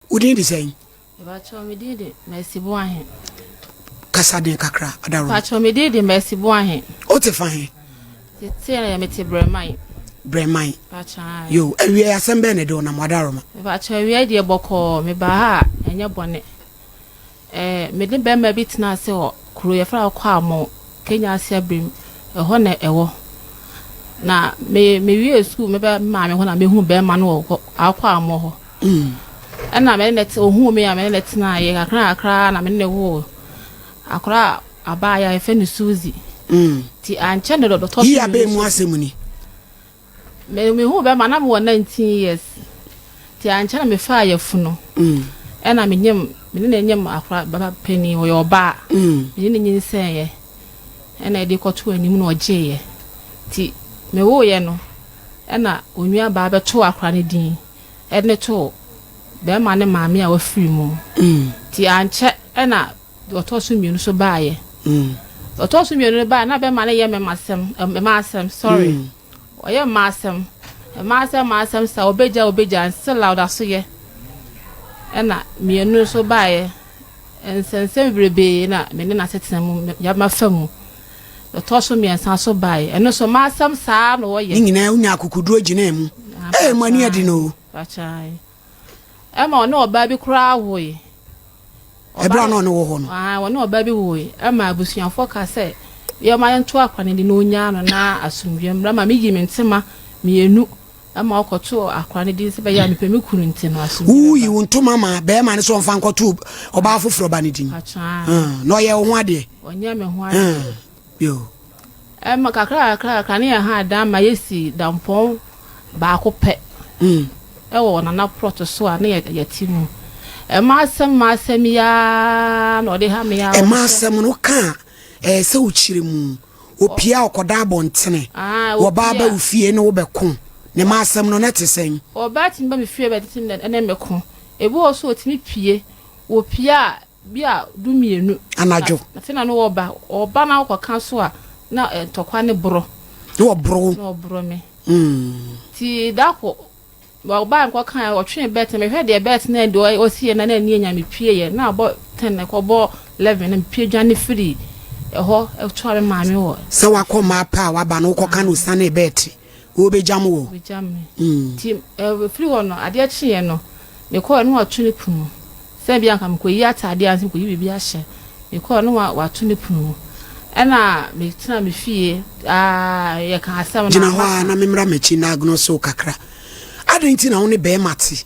Udin di saying. Bacho me did Mercy Boahen. Casadin Cacra, Adaro. Bacho me did Mercy Boahen. O te fine. Say I met a bremai. Bremai. Bacha. You, we are some Benedo, na Madaroma. Bacho, we idea boko, me baha, and your bonnet. Me didn't bear my bit now, so Korea for a more. Kenya Sabrim, a honor ewo. Na me school, maybe mammy when I be who bear manual, I'll quite more. And I mean, let's who me, I mean, let's not, I cry, and I'm in the war. I cry, I buy a friend Susie. Ti and channel the top. Here be more ceremony. Me who bear my number 19 years. Ti and channel me fire funo. And I'm in him, millennium, I cry, Baba Penny or your bar. You say, and I did to any more jay. Ti me wo ye no. And I, when you are Baba to a cranny dean. Edna to. Be man and mammy our free moon. Ti and check and I do toss me so buy. Or toss me on the bar, not be man, a massam, sorry. Or your massam, a massam, so obeja, and still loud as ye. And I, me no so buy. And since every be in a minute, I said to them, you have my film. The toss me and so buy. And no so massam, son, or ye. Now, could do a name. Eh, money, I didn't know. Emma no baby cry way. A brown on the wall. I want no baby way. Emma Bussian Foca say, you're my own twap and in the no yarn and I assume you and me give me simmer me a new. Emma or two are crying this by Yan Pemucuntin. Who you want to mamma, bear man so fanco tube or baffle for vanity. No, you're one day. When you're one. You. Emma Cacra, can you have done my yesi down pong, barco pet. Oh, na proto so na yetimu. E masem ya no de ha me ya. E masem no ka se uchire mu. Opia okoda abontene. Wo baba ufie no wo beko. Ne masem no na tesen. Oba timba me fie be titim na meko. Ebu oso otimi pie. Opia bia du mienu. Anajo. Na fe na no oba na okoka so a na tokwa ne bro. No bro. No bro me. Ti dako well, bank what kind of train bet me heard the bet na do I see na near me pie na about 10 like about 11 and pie Johnny free a ho e try mammy wo so wa come my power ba no koka no sane bet wo be jam wo be jam me team free one no ade chie no me call no atuni punu se bia kam ko yi atade anse ko yi bibia hye me call no wa atuni punu ena me tena me fie ye kan asem na jina ho na memra mechi na agno so kakra adenti na woni be mate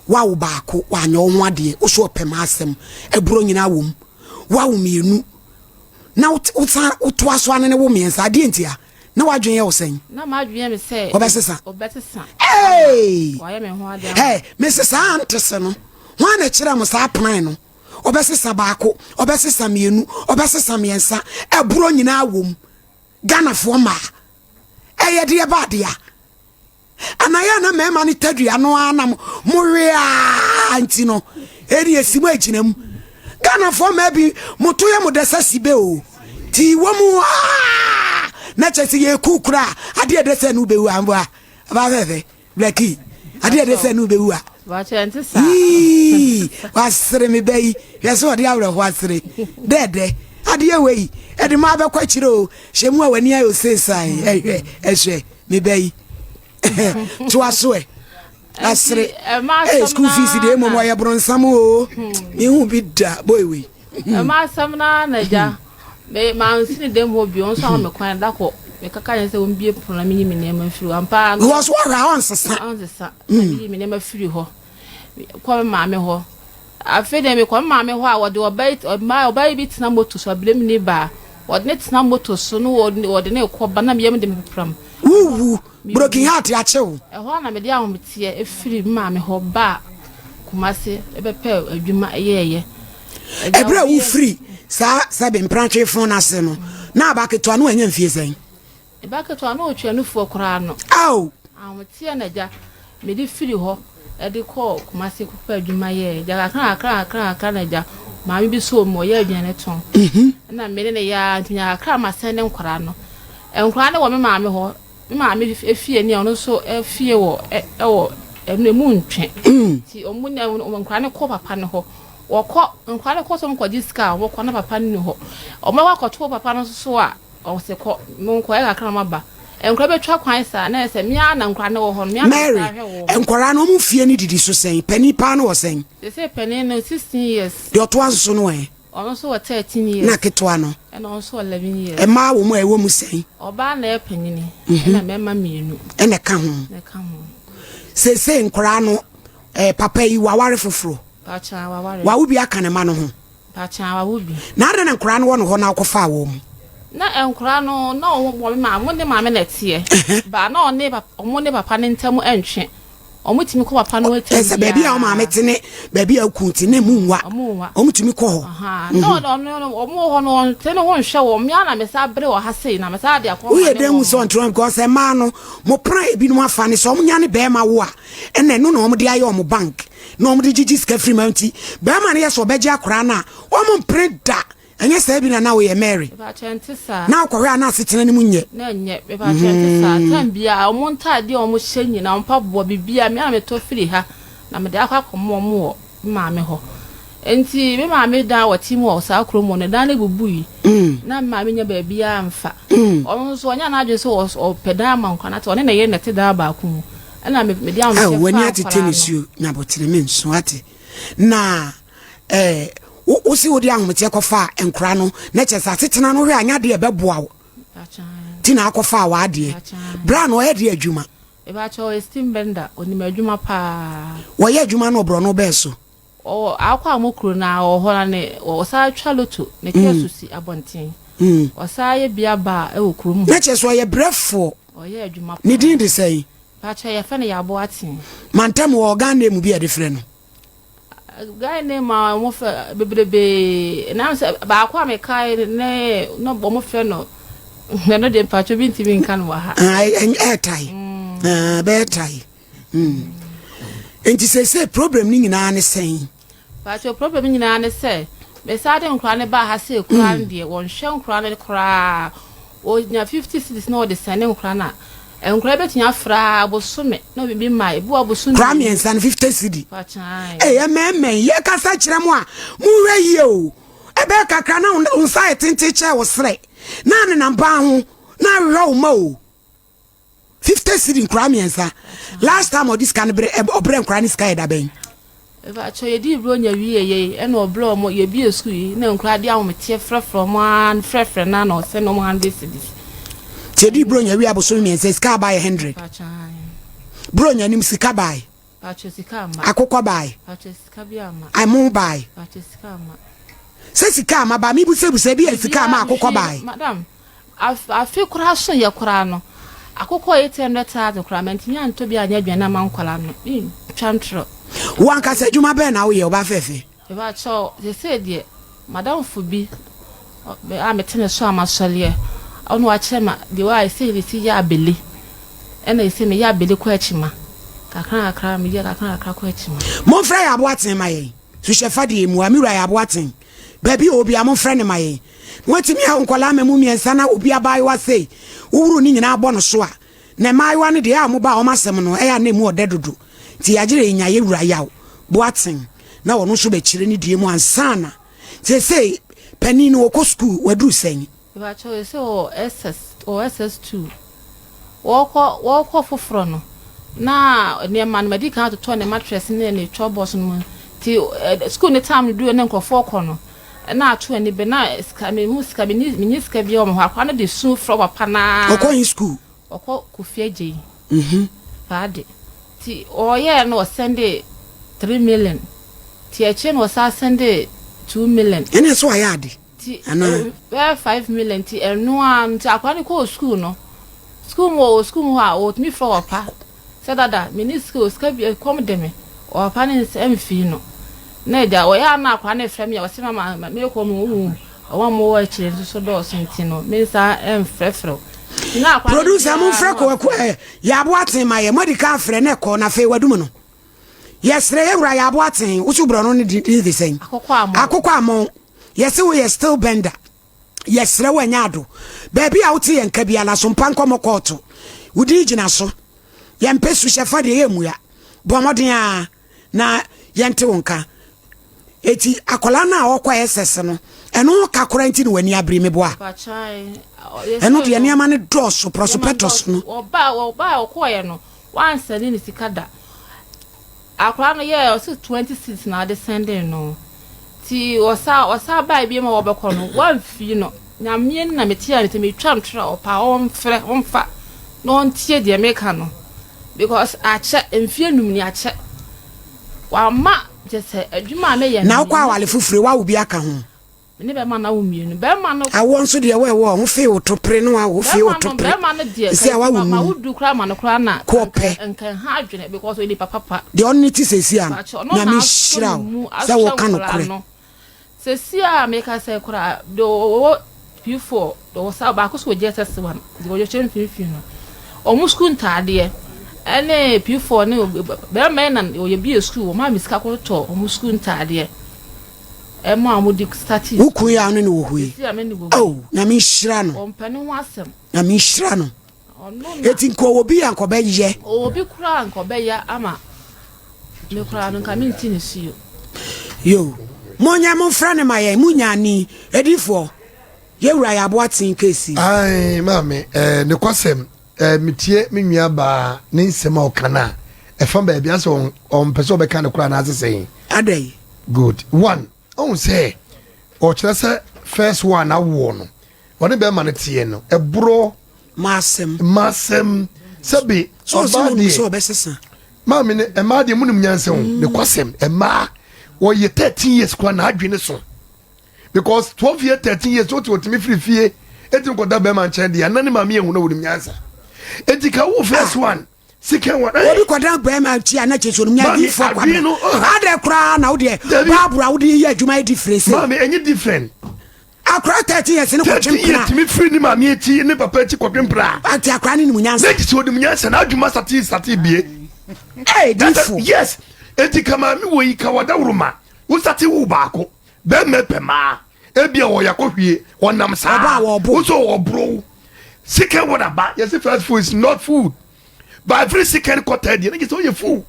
wa wo baako wa anya wo ade wo so pem asem eburo nyina wom wa wo mienu na wo aso ane wo miensa adenti a na wadwen ye wo sen na madwen me se obesesa hey wa ye me ho ade hey mesesa antese no ho na kire mo sa plan no obesesa baako obesesa mienu obesesa miensa eburo nyina wom Ghana fo ma eye de ba de a anaya na mema ni tadua no anam morea anti no eri esimo aginam Ghana for maybe moto ye modesa sibe o ti wo mu na chese ye kukura ade edese no bewu amba ba fefe blackie ade edese no bewu a wa chente sa wasre me bei yeso ade awre ho asre dede ade we ede ma be kwachire o shemu a wani ayo sesai ehwe me bei to aswe asre school fees de mo ya bronsam o me hu bi da boy we ma sam na naja me ma nsini dem ho bi on so me kwan da ko me kaka yen se won bie pro me nyimi ne ma firi ampa no was what round sesa me ne ma firi ho ko ma me ho afi de me ko ma me ho a wo de obai bi tena moto so ablem ni ba wo de tena moto so no wo de ne ko ba na me yem de me pram broken heart ya chew e ho na me dia ho metie e firi ma me ho ba kumase e be pe adwuma eyeye ebra wo free sa be mpranche fon ase no na abaketo anu anya mfie sen e baketo anu otwa nu fu okra no aw amotie na ja me di firi ho e di ko kumase ku pa adwuma ye ja akra na ja ma mi bi so mo ye aduane ton na me ne ya ntnya akra ma sen ne nkora no enkora ne wo me ma me ho me ma me efie ni ono so efie wo mu ntwe ti omunya nkra ne ko papa ne ho wokọ nkra ne ko so nkọ diska wokọ na papa ne ho omawa kọto papa no so a o se ko nkọ ya kakra maba nkra betwa kwan sa na se mia na nkra ne wo ho mia Mary nkra no mu fie ni didi so sen pani pa no wo sen se pani no 16 years de oto anso no e ono so 13 years na ketwa no and also 11 years e ma wo mu e wo mu sen oba na e panini na mema mienu e ne ka ho se nkra no papa yi waware foforo pacha waware wa wo bi aka ne ma no ho pacha wa wo bi na ade ne nkra no wo no ho na akofa wo mu na enkra no na wo ma mo ne ma me na tie ba na one omo ne papa ne ntam entwe omo timi ko papa no wetem ese baby a o ma metene baby a ku ti ne mu nwa omo timi ko ho no omo ho no te no ho hwe wo me ana me sa bere wo ha sei na me sa de akọ wo ye den mu so ntro because e ma no mo pran ebi no afa ne so omo nya ne be ma wo a ene no omo de aye omo bank no omo de gigi ska free mounty be ma ne ye so beje akora na omo preda enye sa bi na wo ye Mary ba chentisa na akọhwe ana asetena ne mu nye na nye be ba chentisa tambia omo ntade omo hyenyi na mpa bo bibia me ame to firi ha na me de akwa komo mo ma me ho enti me ma me da wati mu o sa kromo ne da na bubui na ma me nya ba bia amfa omo so nya na adwe so o peda ma nkwana to ne na ye nete da ba ku mu na me de am se wani atete nisuo na botere me nso ate na wo si wodi ahomte kofa enkra no na chesa asetena no hwe anya de ebeboa wo ti na akofa wa ade bra no ye de adwuma e ba cho esteem bender oni ma adwuma pa wo ye adwuma no bro no be so o akwa amokru na o ho na o sa twa loto ne kesusi abonten o sa ye bia ba e wo krum na cheso ye brefo o ye adwuma pa ni din de sei ba cho ye fa ne ya bo atin mantem wo Ghana mu bia de frɛ no guy name ma mo fa bebrebe na ba akwa me kai ne no bo mo fe no no de pacho binti bin kan wa ha tai be tai enti se problem ni nyina ne sen pacho problem nyina ne se be sa de nkra ne ba ha se kura ne de won hwe nkra ne kura o nya 50 cities no de sene nkra na enkra betinya fra abosome no bibi mai bu abosome Gramians and 50 cedi pacha meme ye kasa kire mu a mu hwe ye o ebe kakra na unsa tente che wo sre na ne namba ho na hwe o ma o 50 cedi Gramians last time o this can be obre nkra ni sky da ben eba cho ye di bro nya wie ye e no bro mo ye bi esku yi na nkra di ahomete frefro mo an frefre na no se no mo 100 cedis Tedi bronya wi aboso mi ense ska buy 100 bronya nim sika buy pacho sika ma akokọ buy pacho sika bi ama I mo buy pacho sika ma se sika ma ba mi bu se bi sika ma akokọ buy madam afi kura so ye kura no akokọ 800,000 kura menti nya nto bi anya dwana ma nkwala no twantro wan ka se juma be na wo ye oba fefe e ba cho se de madam fubi a metene so amasole onu a chema de wa ise si ya abele ena ise me ya abele ko achima kakra me ya kakra ko achima mo fra ya aboaten maye su shefa de emu amira ya aboaten baby obi am fra ne maye wotimi ha nkola memu miensa na obi abai wa sei wuru ni nyina abo no so a na mai wa ne de a mo ba o masem no e ya na emu odedodo ti yagire nya ye wura yawo boaten na wono so be kire ni de mu ansana sei panini wo ko school wadu sen ba cho se o SS2 wo foforo no na ne man medical to ne mattress ne chobos no ti school ne time do ne nkofo ko no na ato ani be na ska me hu ska me ni ska bi o mo akwa no de su fro papa na okọ in school okọ kufie je bade ti o ye no send 3 million ti eche no sa send 2 million ene so ayade ana 5 million ti enu am ti akwa ni ko school no school ha o mi fro papa se dada minister ska bi come dem o papa ni mfi no na ja o ya na akwa na frem ya o se mama me ko mu o mo wa chire so do so ntino me sa frefro na akwa producer mo freko ya aboaten ma ye medical frɛ na ko na fe wadum no yesre ewura ya aboaten usubro no ni di sen akokɔ amon yesi we ye still bender yesre wanya ado baby a wote ye nka bia la so mpa nkomo koto wudi gina so ye mpesu shefa de ye muya bomodia na yente wonka eti akola na okwa SS no eno ka koranti ni wani abri me boa eno de ne ama ne doso prosopetos no oba okoye no wan sani ni sikada akola no ye o 26 na de sending no ti osa ba bi ma wobekọ no wan fi no na mie na metia ne me twa ntra opa omfa no ntie de meka no because ache mfie num ni ache wa ma jese adwuma me ye na kwa wale fufure wa obi aka ho ne be ma na wo mienu be ma no awon so de we ho fe otopre no wa wo fe otopre be ma no de si awa wo ma wo du kra ma no kra na kope nkan ha adwene because we papa de onni ti sesi am na me shira za wo kan kre sesi a meka say kra do before do sa ba ko so Jesus one de wo chen fin no o mu school ntade ene before ne be ma na o ye bi school o ma miska ko to o mu school ntade emo amudi starting uku ya no ne wo hui oh na me shira no o mpani ho asem na me shira no eti nko obi anko be ye obi kura anko be ya ama me kura no ka minti ne suyo yo monya mo fra ne maye munya ni edifo ye wura ya boatin kesi ai mame ne kwasem mitie menua ba ne nsema okana e fa ba bia so on pese obeka ne kura na asese adai good one on say o kire se first one awo no woni be ma ne tie no e bro masem sabi so so besesa mame ne e ma de munum nyanse ho ne kwasem e ma wo ye 13 years kwa na adwene so because 12 years 13 years what me free fie etim ko da be man chen dia nani mame ehun na wodum nyansa etika wo first one second one obi ko da be man tia na cheso num nya di fo kwa ade kra na wo de babura wo de ye adwuma difference mame enye different akra 13 years ne ko chimpra me free ni mame echi ne papa echi ko chimpra ati akra ni nyansa ne cheso wodum nyansa na adwuma sati bie different yes etika mame wo yi ka wada wuruma wo sati wo baako be mepema ebia wo yakohwie wonam sa wo so wo bro second one aba yes first food is not food but every second quarter dey na so ye food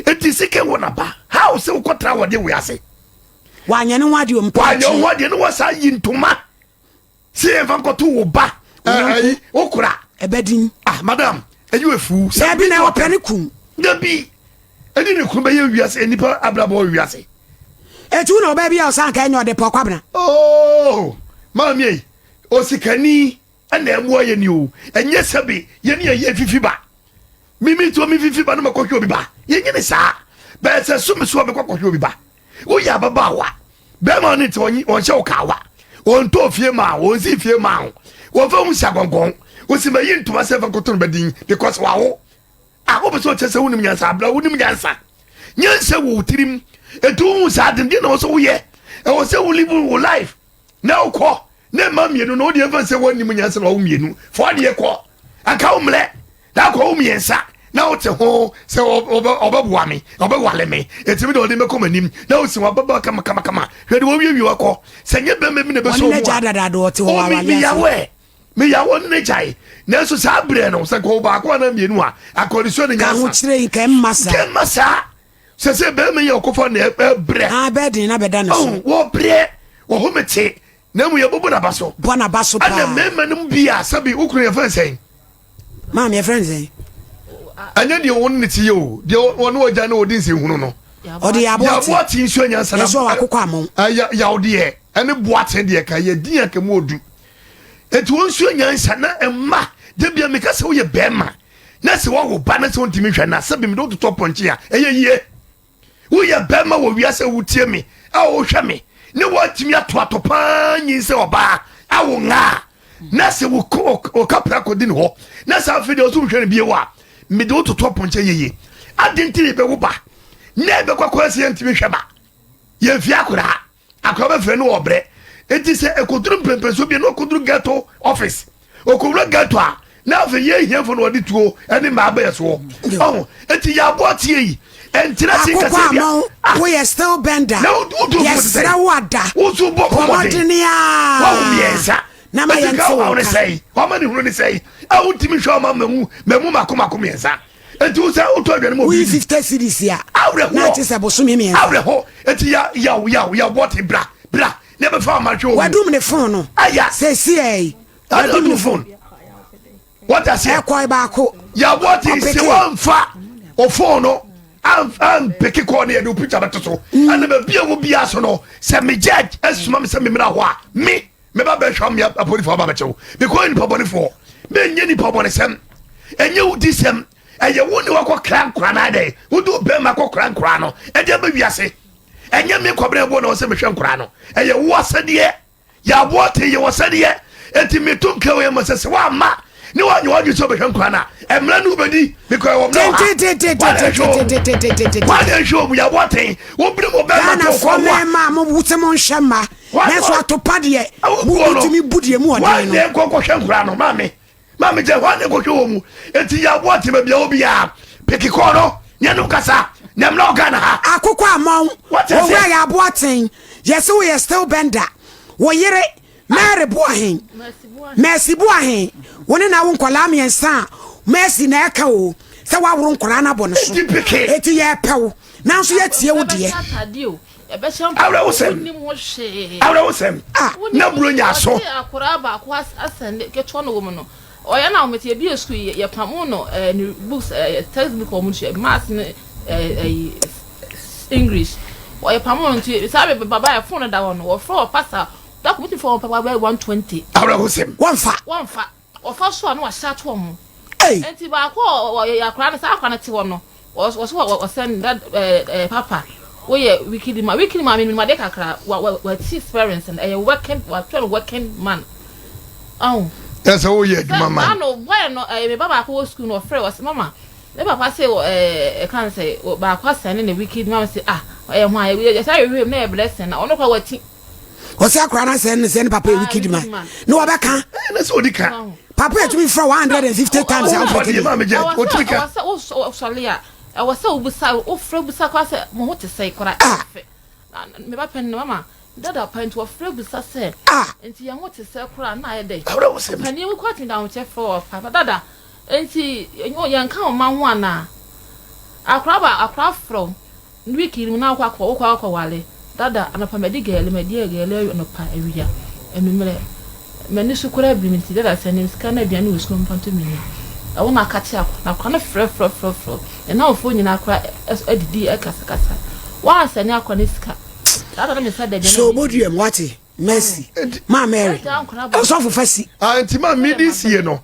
it is second one aba how say wo quarter wo dey we ase wanye ne wade o mpa wanye wade ne wasa yintoma se evan ko to wo ba wo kura ebedin madam eyi we food se bi na wo pene kum da bi edi ne kum be ye wiase enipa abrabo wiase etu na oba bia osan ka enyo de pokwabna oh mami osikani ana emu aye ni o enye sabi ye ni ye fifi ba mimi to mi fifi ba no makokwe obi ba ye nyine sa ba se sum so be kokokwe obi ba wo ya baba wa be ma ni to on she o ka wa on to fie ma on si fie ma wo fa mu sha gongon wo si ma yin to ma se fa koto no badin because wa wo a wo be so chese wonim nyansa abla wonim nyansa nyansa wo tirim etu sa de na wo so wo ye e wo se wo live wo life na wo ko na ma mienu no de fa se wo nim nyansa na wo mienu fo de ko aka wo mle da ko wo miensa na wo te ho se obabuwa me obawale me etimi de odi me ko manim na wo si wa baba kama hwe de wo wi wa ko se nye be me ne be so wo ne jada da do te wo wa wale me ya won ne jai na so sa bre no se ko ba ko na mienu a akọrịsọ ne nyansa ka ho kire nke mmasa se be me ya ko fo na bre be din na be da ne so wo bre wo ho mete na mu ya bobo na baso pa ana me manum bia sabi ukuru ya fan sen ma me friends eh anya de won ne ti yo de won oja na odin se hunu no o de ya boati nso anya sana so akokọ amon ya odi e ene boati de ka ya din aka mu odu eti won nso anya sana emma de bia me ka se wo ye bema na se wo ba na se won timi hwa na sabi me do to ponche a eye wo ye bema wo wiase wo tie me a wo hwa me ne wo timi ato pa nyin se oba a wo nga na se wo ko kapra ko din ho na sa afide o so hwa ne bie wa me do to ponche yeye adentire be wo ba na be kwakwa se ntimi hwa ba ye fi akura be fre no obre enti se ekoduru pempeso bi no koduru ghetto office okowura ghetto a na fe ye hiafo no odi tuo ene ma ba yeso oh enti ya boatie yi entira si ka se bia we are still bender yes ra wada wo so bo komodenia wo miensa na ma yenso wa ne sei wa ma ne hunu ne sei a untimi hwa ma mamu makoma miensa enti wo say auto adwane mo we 50 cities ya na che se boso me me awre ho enti ya what bra never found my show wadum ne phone no aya say see wadum ne phone what I say e ba ko ya what is se wan fa o phone no am peke ko na do picture beto so and be bia wo bia so no se me judge asuma me se me mra ho a me ba be hwa me apori for ba be chew because ni poboni for me nye ni poboni sem enye wudi sem eye wo ni wako kran kran na de wo do be ma ko kran kran no e de ba wiase enye me kobre bo na wo se me hwe kran no eye wo asade ya bote ye wo sade enti me tunka we mo se wa ma ni wa nyi waju so be hwe kran na emra no bedi because wo no wa de show mu ya bote wo bre mo be ma na fo me ma mo wute mo nhema na so atopa de butumi budie mu odin no wa de ko hwe kran no mami je wa ne ko hwe mu enti ya bote be bia obi a peki ko no nyanu kasa nyamna ogana ha akoko amon wo ya aboaten yes we still bender wo yere Mary Boahen Mercy Boahen woni na wo nkola miensa Mercy na eka o se wa woro nkora na bone so eti ye pew na so ye tie wo de awra wo sem na buro nya so akora ba ko asende ke to no wo no oya na omete bi school ye pamo no ni books textbook o mu math English oya pamo no ti sabe baba ya phone da wono wo fro pastor da ko meti for papa 120 awra wo sem wonfa ofa so no wa shat wo mu enti ba ko ya akora na sa akora na ti wo no wo send that papa we wicked man me ma de kakra wa experience and working man that's all you mama no bueno me baba ko school no free was mama me papa say can say ba kwa send na wicked man say hwan we say we na blessing na ono kwa wati o say akra na send papa wicked man no obeka na so dika papa it me for 150 times out for the mama je o tika o solia I was so busa o free busa kwa say mo hote say kora me ba pen mama dada pen to free busa say enti ya hote say kora na ye dey pani we kwati down che for papa dada enti yan kan o ma ho ana akra from wiki mu na kwa wale dada anapa medi gele no pa ewia enumere mani sukura bi minti dada sanim skana bia na uskom panto mini I want to catch up. Now, can I fro. And now, phone in Accra, Eddie, Ekasa. Why send your coniska? That only said that. So, Bodium, what? Mercy, my Mary. I was off for Fessy. Auntie, my midis, you know.